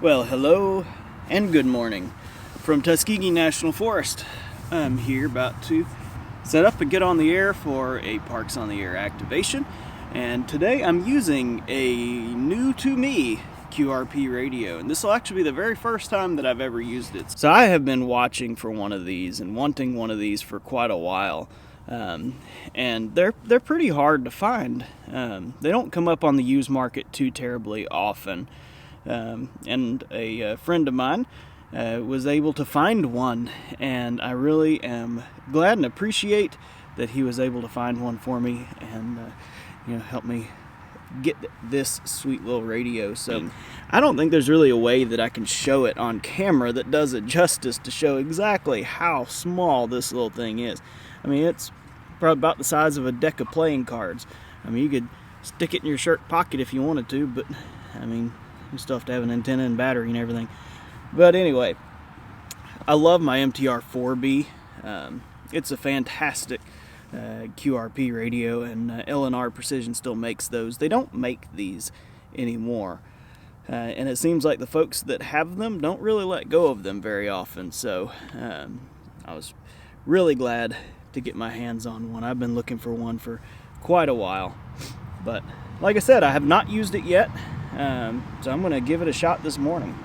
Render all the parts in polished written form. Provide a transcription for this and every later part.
Well, hello and good morning from Tuskegee National Forest. I'm here about to set up and get on the air for a Parks on the Air activation, and today I'm using a new to me QRP radio, and this will actually be the very first time that I've ever used it. So I have been watching for one of these and wanting one of these for quite a while. And they're pretty hard to find. They don't come up on the used market too terribly often. And a friend of mine was able to find one, and I really am glad and appreciate that he was able to find one for me and help me get this sweet little radio. So I don't think there's really a way that I can show it on camera that does it justice to show exactly how small this little thing is. I mean, it's probably about the size of a deck of playing cards. I mean, you could stick it in your shirt pocket if you wanted to, but I mean, you still have to have an antenna and battery and everything. But anyway, I love my MTR3B. It's a fantastic QRP radio, and L&R Precision still makes those. They don't make these anymore. And it seems like the folks that have them don't really let go of them very often. So I was really glad to get my hands on one. I've been looking for one for quite a while. But like I said, I have not used it yet. So I'm going to give it a shot this morning.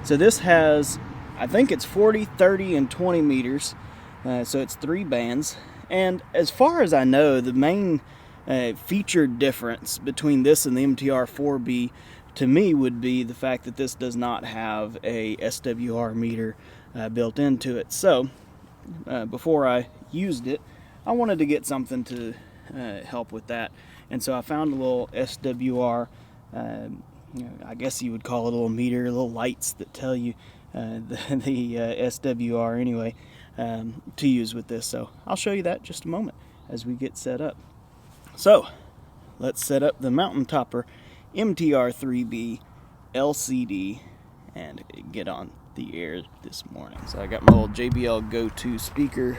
So this has, I think it's 40, 30, and 20 meters. So it's 3 bands. And as far as I know, the main feature difference between this and the MTR3B to me would be the fact that this does not have a SWR meter built into it. So before I used it, I wanted to get something to help with that. And so I found a little SWR, I guess you would call it a little meter, little lights that tell you the SWR anyway, to use with this. So I'll show you that in just a moment as we get set up. So let's set up the Mountain Topper MTR3B LCD and get on the air this morning. So I got my old JBL Go 2 speaker,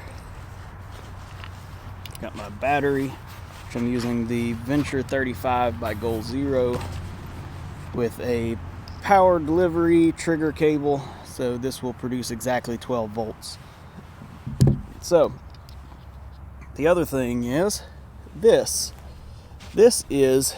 got my battery, which I'm using the Venture 35 by Goal Zero with a power delivery trigger cable, so this will produce exactly 12 volts. So the other thing is this is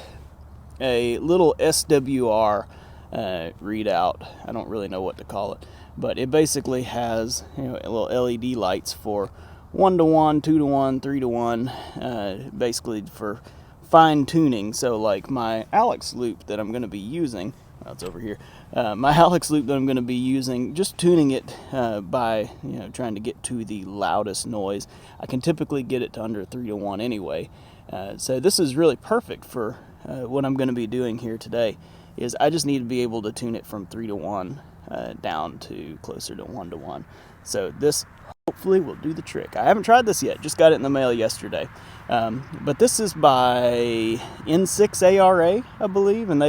a little SWR readout. I don't really know what to call it, but it basically has little LED lights for 1-to-1, 2-to-1, 3-to-1, basically for fine tuning. So like my Alex loop that I'm going to be using, it's over here, my Alex loop that I'm going to be using, just tuning it by trying to get to the loudest noise. I can typically get it to under 3-to-1 anyway. So this is really perfect for what I'm going to be doing here today. Is I just need to be able to tune it from 3-to-1 down to closer to 1-to-1. So this hopefully will do the trick. I haven't tried this yet, just got it in the mail yesterday. But this is by N6ARA, I believe, and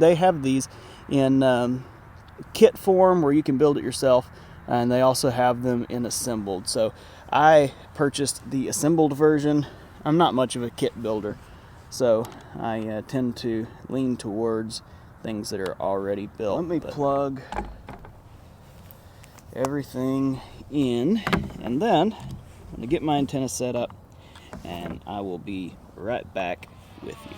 they have these in kit form where you can build it yourself, and they also have them in assembled. So I purchased the assembled version. I'm not much of a kit builder, so I tend to lean towards things that are already built. Let me plug everything in, and then I'm going to get my antenna set up, and I will be right back with you.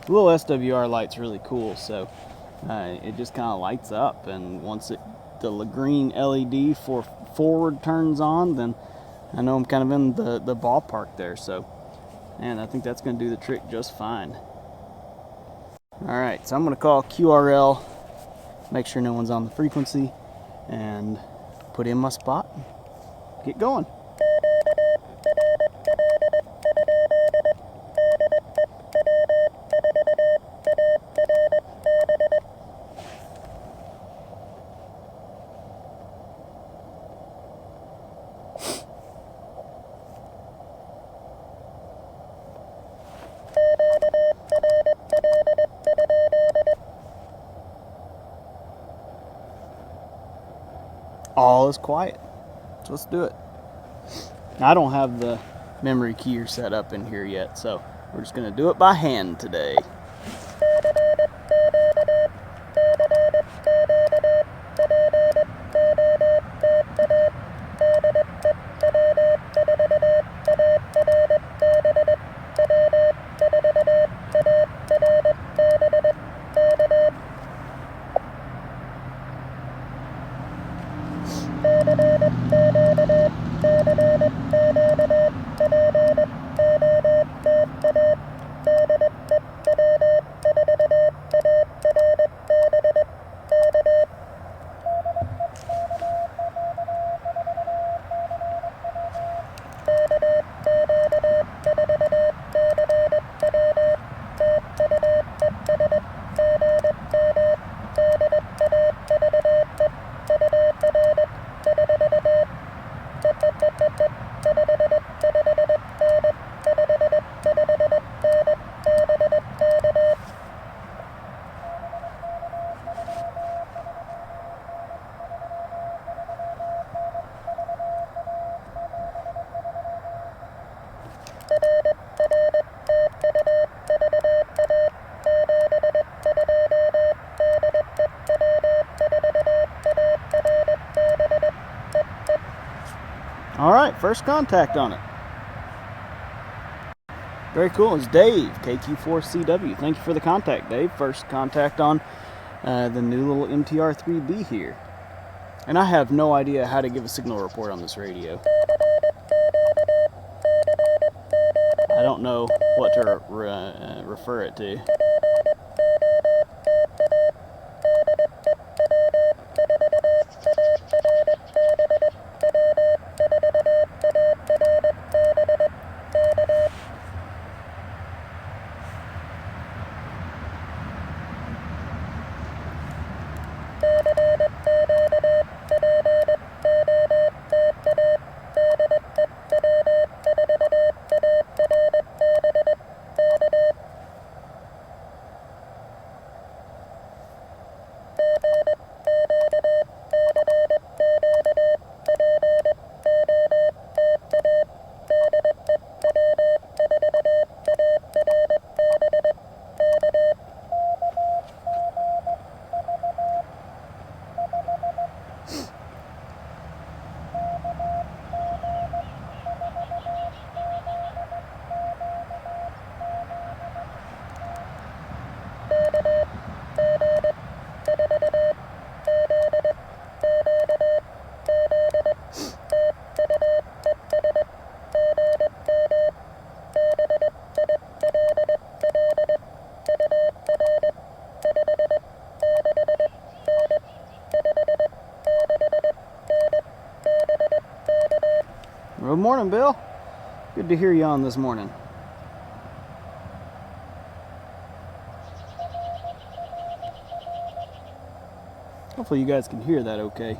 The little SWR light's really cool, so it just kind of lights up, and once the green LED for forward turns on, then I know I'm kind of in the ballpark there. So, and I think that's going to do the trick just fine. Alright, so I'm going to call QRL, make sure no one's on the frequency, and put in my spot, get going. All is quiet. So let's do it. I don't have the memory keyer set up in here yet, so we're just going to do it by hand today. All right, first contact on it. Very cool. It's Dave, KQ4 CW. Thank you for the contact, Dave. First contact on the new little MTR3B here. And I have no idea how to give a signal report on this radio. I don't know what to refer it to. Good morning, Bill. Good to hear you on this morning. Hopefully you guys can hear that okay.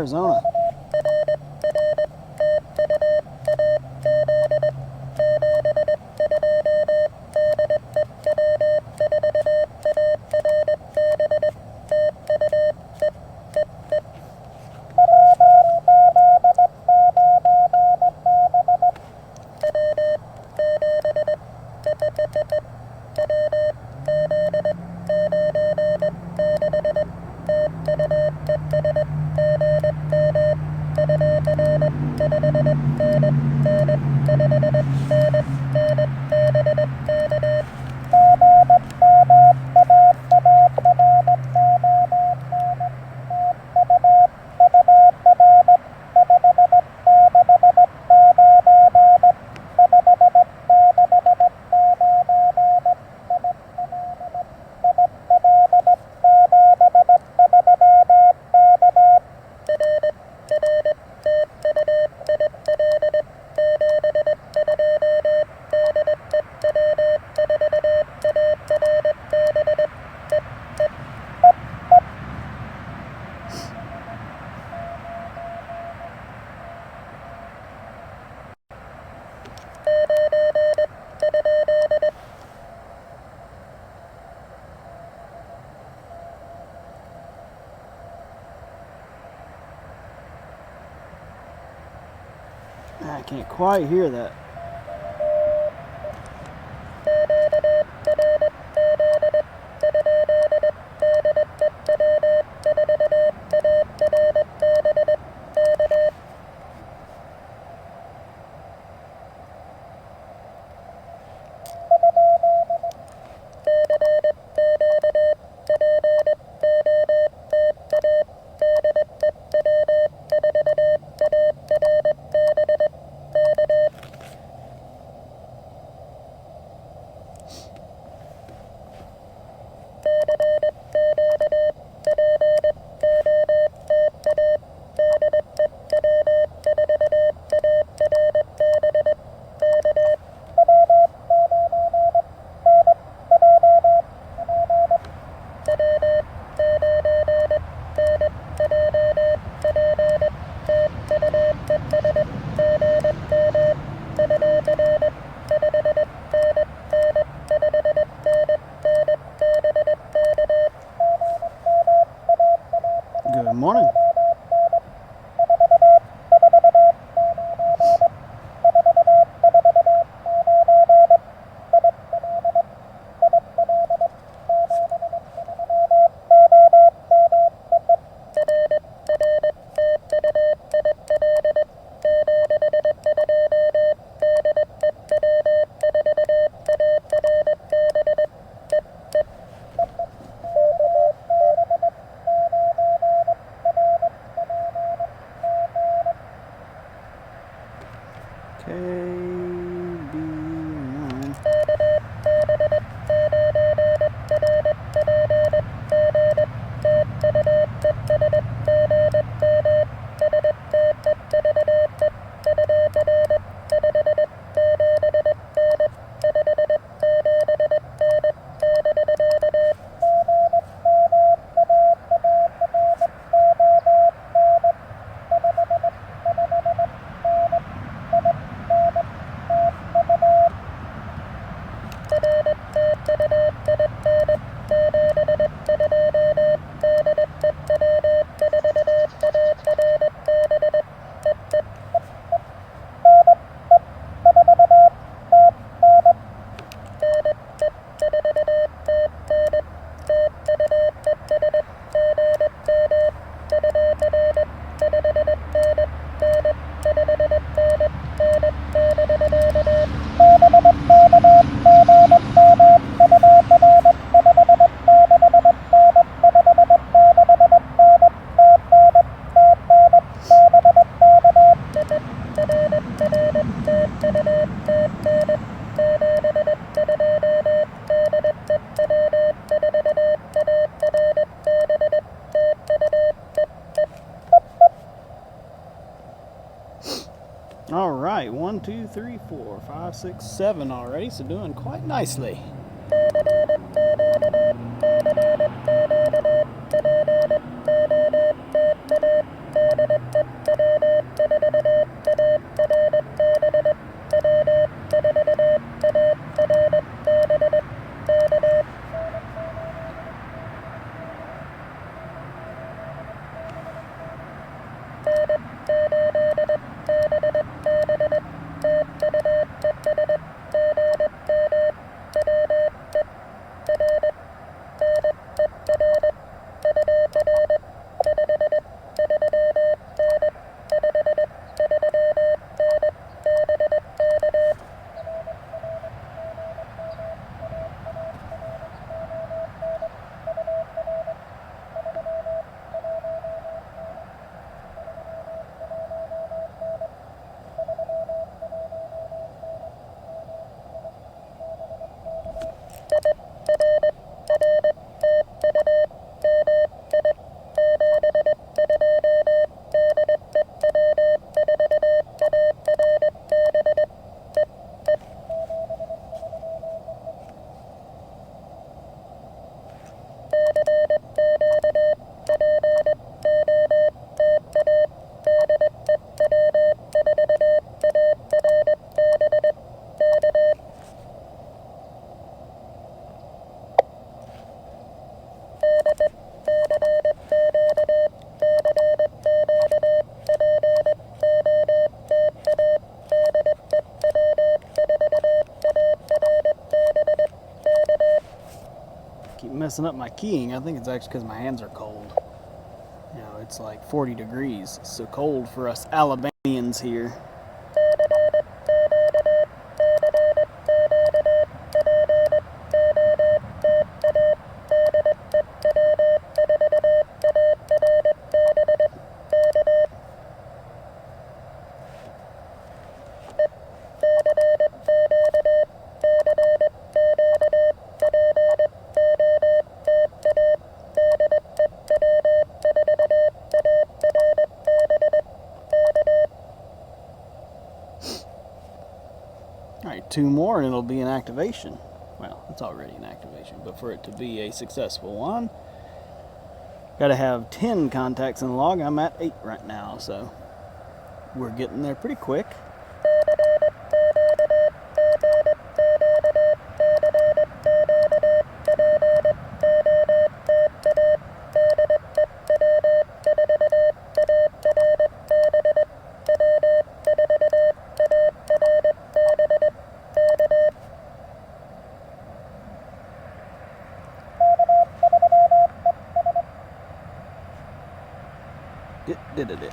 Arizona. I can't quite hear that. Good morning. KB9. All right, 1, 2, 3, 4, 5, 6, 7 already, so doing quite nicely. Keep messing up my keying. I think it's actually because my hands are cold. You know, it's like 40 degrees. It's so cold for us Alabamians here. Alright, 2 more and it'll be an activation. Well, it's already an activation, but for it to be a successful one, gotta have 10 contacts in the log. I'm at 8 right now, so we're getting there pretty quick. Did it.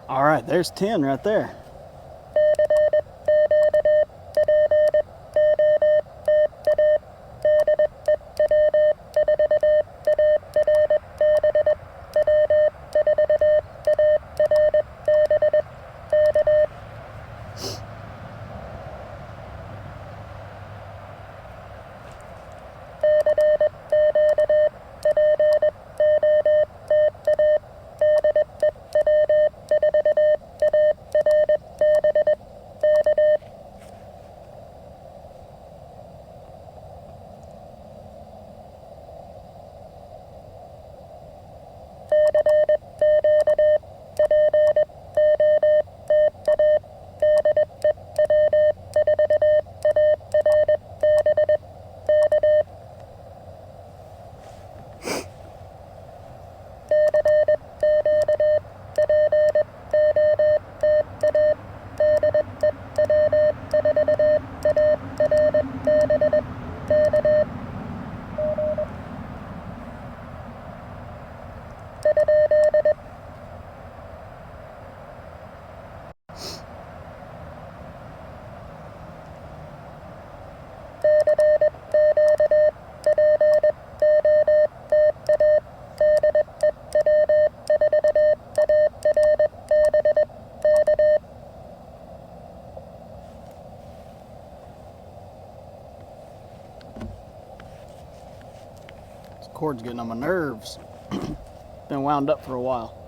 All right, there's 10 right there. cord's getting on my nerves. Been wound up for a while.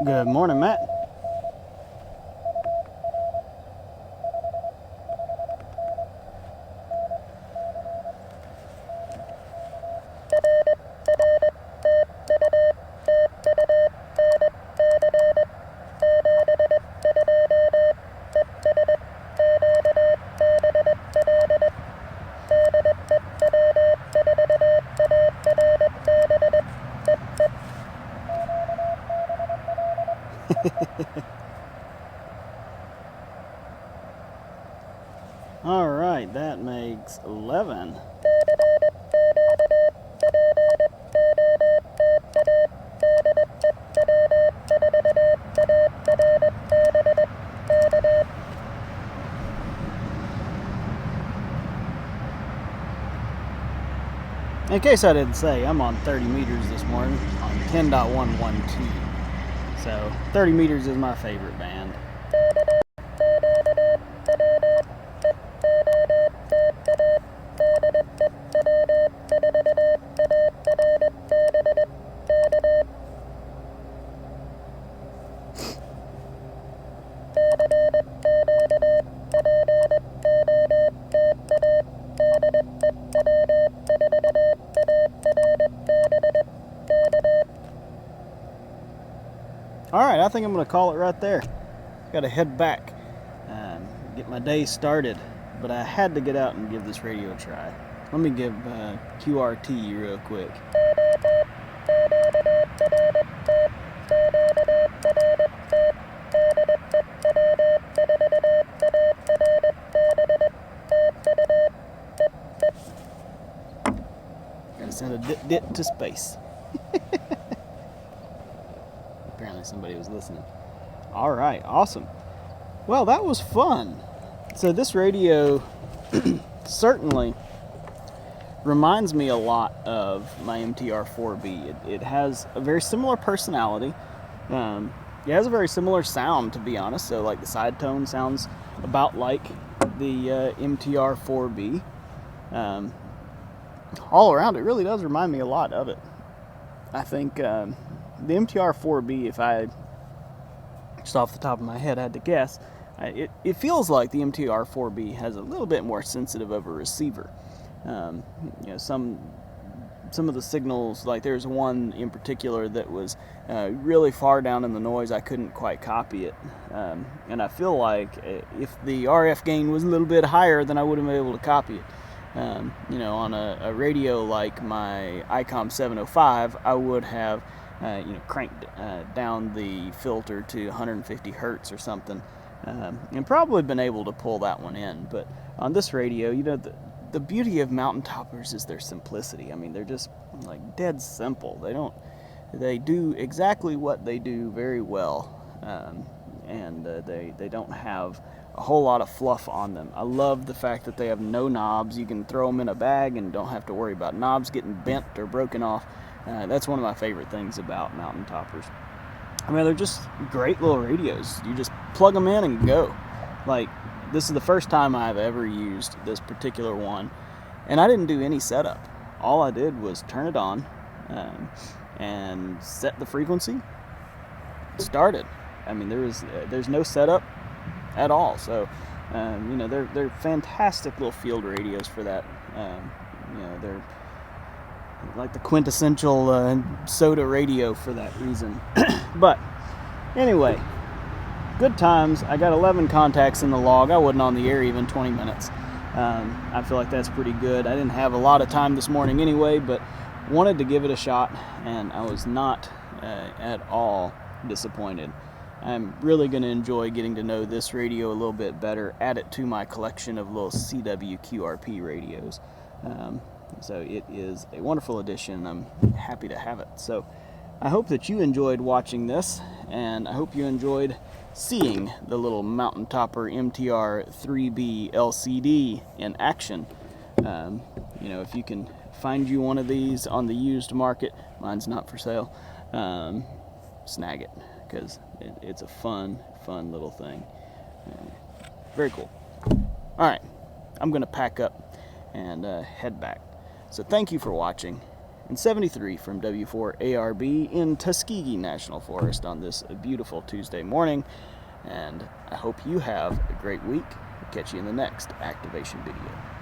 Good morning, Matt. All right, that makes 11. In case I didn't say, I'm on 30 meters this morning on 10.112. So 30 meters is my favorite band. All right, I think I'm going to call it right there. Got to head back and get my day started, but I had to get out and give this radio a try. Let me give QRT real quick. Gotta send a dit to space. Apparently somebody was listening. All right, awesome. Well, that was fun. So this radio certainly reminds me a lot of my MTR3B. It has a very similar personality. It has a very similar sound, to be honest. So like the side tone sounds about like the MTR3B. All around, it really does remind me a lot of it. I think the MTR3B, if I just off the top of my head had to guess, it feels like the MTR3B has a little bit more sensitive of a receiver. You know, some of the signals, like there's one in particular that was really far down in the noise, I couldn't quite copy it. And I feel like if the RF gain was a little bit higher, then I would have been able to copy it. You know, on a radio like my ICOM 705, I would have you know, cranked down the filter to 150 hertz or something, and probably been able to pull that one in. But on this radio, you know, the beauty of Mountain Toppers is their simplicity. I mean, they're just like dead simple. They do exactly what they do very well, and they don't have a whole lot of fluff on them. I love the fact that they have no knobs. You can throw them in a bag and don't have to worry about knobs getting bent or broken off. That's one of my favorite things about Mountain Toppers. I mean, they're just great little radios. You just plug them in and go. Like, this is the first time I've ever used this particular one, and I didn't do any setup. All I did was turn it on and set the frequency. Started. I mean, there's no setup at all. So, you know, they're fantastic little field radios for that. You know, they're like the quintessential soda radio for that reason. But anyway, good times. I got 11 contacts in the log. I wasn't on the air even 20 minutes. I feel like that's pretty good. I didn't have a lot of time this morning anyway, but wanted to give it a shot, and I was not at all disappointed. I'm really going to enjoy getting to know this radio a little bit better, add it to my collection of little CW QRP radios. So it is a wonderful addition. I'm happy to have it. So I hope that you enjoyed watching this, and I hope you enjoyed seeing the little Mountain Topper MTR3B LCD in action. You know, if you can find you one of these on the used market, mine's not for sale, snag it, because it's a fun little thing. Very cool. All right, I'm going to pack up and head back. So thank you for watching. And 73 from W4ARB in Tuskegee National Forest on this beautiful Tuesday morning. And I hope you have a great week. Catch you in the next activation video.